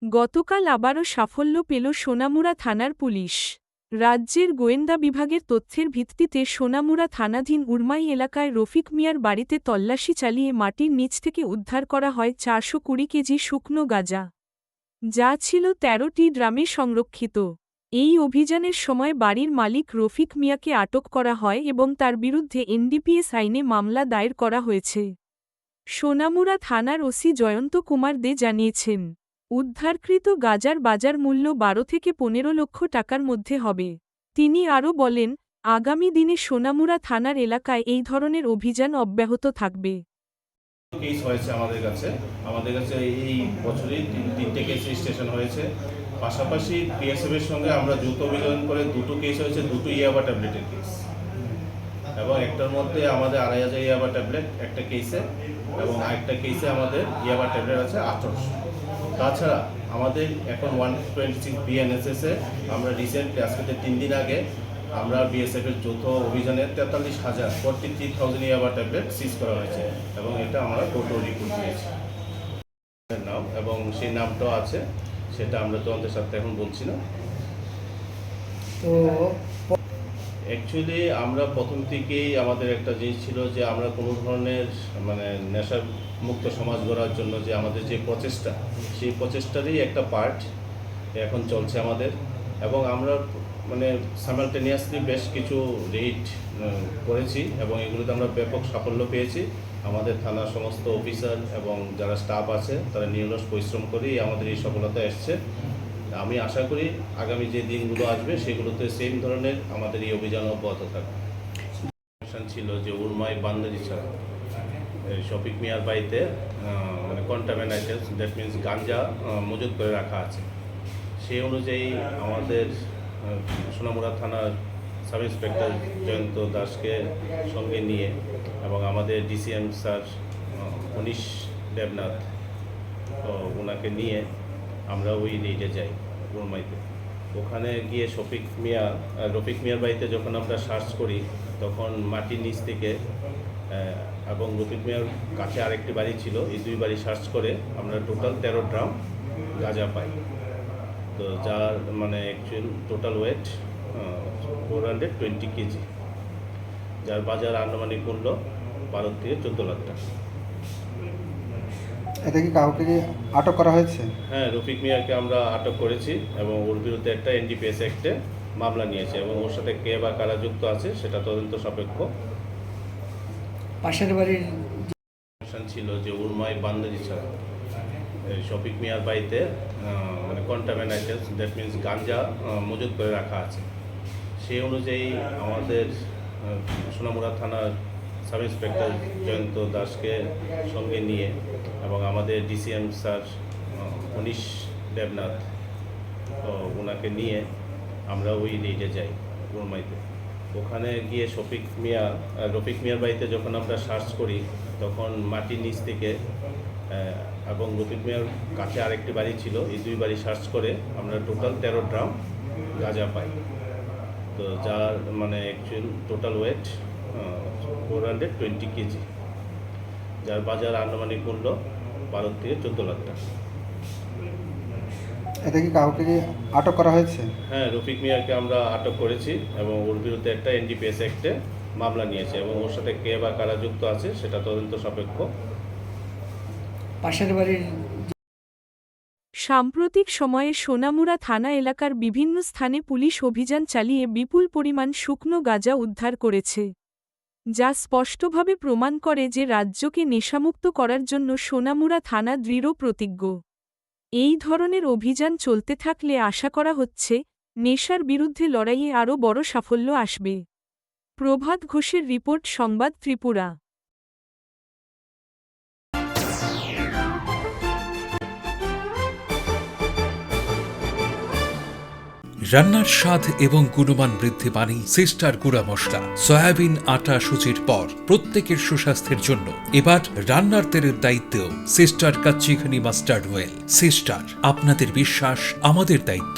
গতকাল আবারও সাফল্য পেল সোনামুড়া থানার পুলিশ। রাজ্যের গোয়েন্দা বিভাগের তথ্যের ভিত্তিতে সোনামুড়া থানাধীন উরমাই এলাকায় রফিক মিয়ার বাড়িতে তল্লাশি চালিয়ে মাটির নিচ থেকে উদ্ধার করা হয় ৪২০ কেজি শুকনো গাঁজা, যা ছিল ১৩টি ড্রামে সংরক্ষিত। এই অভিযানের সময় বাড়ির মালিক রফিক মিয়াকে আটক করা হয় এবং তার বিরুদ্ধে এনডিপিএস আইনে মামলা দায়ের করা হয়েছে। সোনামুড়া থানার ওসি জয়ন্ত কুমার দে জানিয়েছেন, উদ্ধারকৃত গাঁজার বাজার মূল্য ১২ থেকে ১৫ লক্ষ টাকার মধ্যে হবে। তিনি আরও বলেন, আগামী দিনে সোনামুড়া থানার এলাকায় এই ধরনের অভিযান অব্যাহত থাকবে। কেস হয়েছে আমাদের কাছে এই বছরই তিনটে কেস রেজিস্ট্রেশন হয়েছে। পাশাপাশি পিএসএফ এর সঙ্গে আমরা যৌথ অভিযান করে দুটো কেস হয়েছে, দুটো ইয়াবা ট্যাবলেটের কেস, এবং একটার মধ্যে আমাদের ২৫০০ ইয়াবা ট্যাবলেট একটা কেসে, এবং আরেকটা কেসে আমাদের ইয়াবা ট্যাবলেট আছে ১৮০০। তাছাড়া আমাদের এখন 126 বিএনএসএস এ আমরা রিসেন্টলি আজকে ৩ দিন আগে আমরা বিএসএফ এর যৌথ অভিযানে ৪৩,০০০ ইয়াবা ট্যাবলেট সিজ করা হয়েছে, এবং এটা আমরা কোর্টও রিপোর্ট দিয়েছি নাম, এবং সেই নামটাও আছে, সেটা আমরা তোমাদের সাথে এখন বলছি না। তো অ্যাকচুয়ালি আমরা প্রথম থেকেই আমাদের একটা জিনিস ছিল যে আমরা কোনো ধরনের নেশা মুক্ত সমাজ গড়ার জন্য যে আমাদের যে প্রচেষ্টা, সেই প্রচেষ্টারই একটা পার্ট এখন চলছে আমাদের। এবং আমরা সাইমালটেনিয়াসলি বেশ কিছু রেড করেছি, এবং এগুলোতে আমরা ব্যাপক সাফল্য পেয়েছি। আমাদের থানার সমস্ত অফিসার এবং যারা স্টাফ আছে তারা নিরলস পরিশ্রম করেই আমাদের এই সফলতা এসছে। আমি আশা করি আগামী যে দিনগুলো আসবে সেগুলোতে সেম ধরনের আমাদের এই অভিযান অব্যাহত থাকবে। ছিল যে উরমাই বান্দারি ছাড়া শফিক মিয়ার বাড়িতে কন্টামিনেটেড, দ্যাট মিনস গাঞ্জা মজুত করে রাখা আছে। সেই অনুযায়ী আমাদের সোনামুড়া থানার সাব ইন্সপেক্টর জয়ন্ত দাসকে সঙ্গে নিয়ে এবং আমাদের ডিসিএম স্যার মনীষ দেবনাথ ওনাকে নিয়ে আমরা ওই রেডে যাই উরমাইতে। ওখানে গিয়ে রফিক মিয়ার বাড়িতে যখন আমরা সার্চ করি, তখন মাটির নিচ থেকে এবং রফিক মিয়ার কাছে আরেকটি বাড়ি ছিল, এই দুই বাড়ি সার্চ করে আমরা টোটাল ১৩ ড্রাম গাঁজা পাই। তো যার অ্যাকচুয়াল টোটাল ওয়েট 420 কেজি, যার বাজার আনুমানিক মূল্য ১২ থেকে ১৪ লাখ টাকা। এটা কি কাউকে আটক করা হয়েছে? হ্যাঁ, রফিক মিয়াকে আমরা আটক করেছি এবং ওর বিরুদ্ধে একটা এনডিপিএস অ্যাক্টে মামলা নিয়েছে, এবং ওর সাথে কে বা কারা যুক্ত আছে সেটা তদন্ত সাপেক্ষ। পাশের বাড়ির ছিল যে উরমাই বান্দারি ছাড়া শফিক মিয়ার বাড়িতে কন্টামিনেটেড, দ্যাট মিনস গাঞ্জা মজুত করে রাখা আছে। সেই অনুযায়ী আমাদের সোনামুড়া থানার সাব ইন্সপেক্টর জয়ন্ত দাসকে সঙ্গে নিয়ে এবং আমাদের ডিসিএম স্যার মনীষ দেবনাথ ওনাকে নিয়ে আমরা ওই রেডে যাই উরমাইতে। ওখানে গিয়ে রফিক মিয়ার বাড়িতে যখন আমরা সার্চ করি, তখন মাটির নিচ থেকে এবং রফিক মিয়ার কাছে আরেকটি বাড়ি ছিল, এই দুই বাড়ি সার্চ করে আমরা টোটাল ১৩ ড্রাম গাঁজা পাই। তো যার অ্যাকচুয়াল টোটাল ওয়েট 420 কেজি, যার বাজার আনুমানিক মূল্য ১২ থেকে ১৪ লাখ টাকা। এটা কি কাউকে আটক করা হয়েছে? হ্যাঁ, রফিক মিয়াকে আমরা আটক করেছি এবং ওর বিরুদ্ধে একটা এনডিপিএস অ্যাক্টে মামলা নিয়েছে, এবং ওর সাথে কে বা কারা যুক্ত আছে সেটা তদন্ত সাপেক্ষ। পাশের বাড়ির সাম্প্রতিক সময়ে সোনামুড়া থানা এলাকার বিভিন্ন স্থানে পুলিশ অভিযান চালিয়ে বিপুল পরিমাণ শুকনো গাঁজা উদ্ধার করেছে, যা স্পষ্টভাবে প্রমাণ করে যে রাজ্যকে নেশামুক্ত করার জন্য সোনামুড়া থানা দৃঢ় প্রতিজ্ঞ। এই ধরনের অভিযান চলতে থাকলে আশা করা হচ্ছে নেশার বিরুদ্ধে লড়াইয়ে আরও বড় সাফল্য আসবে। প্রভাত ঘোষের রিপোর্ট, সংবাদ ত্রিপুরা। রান্নার স্বাদ এবং গুণমান বৃদ্ধি পানি সিস্টার গুঁড়া মশলা। সয়াবিন আটা সুজির পর প্রত্যেকের সুস্বাস্থ্যের জন্য এবার রান্নার তেলের দায়িত্বেও sister kachi ghani mustard oil. Sister, আপনাদের বিশ্বাস আমাদের দায়িত্ব।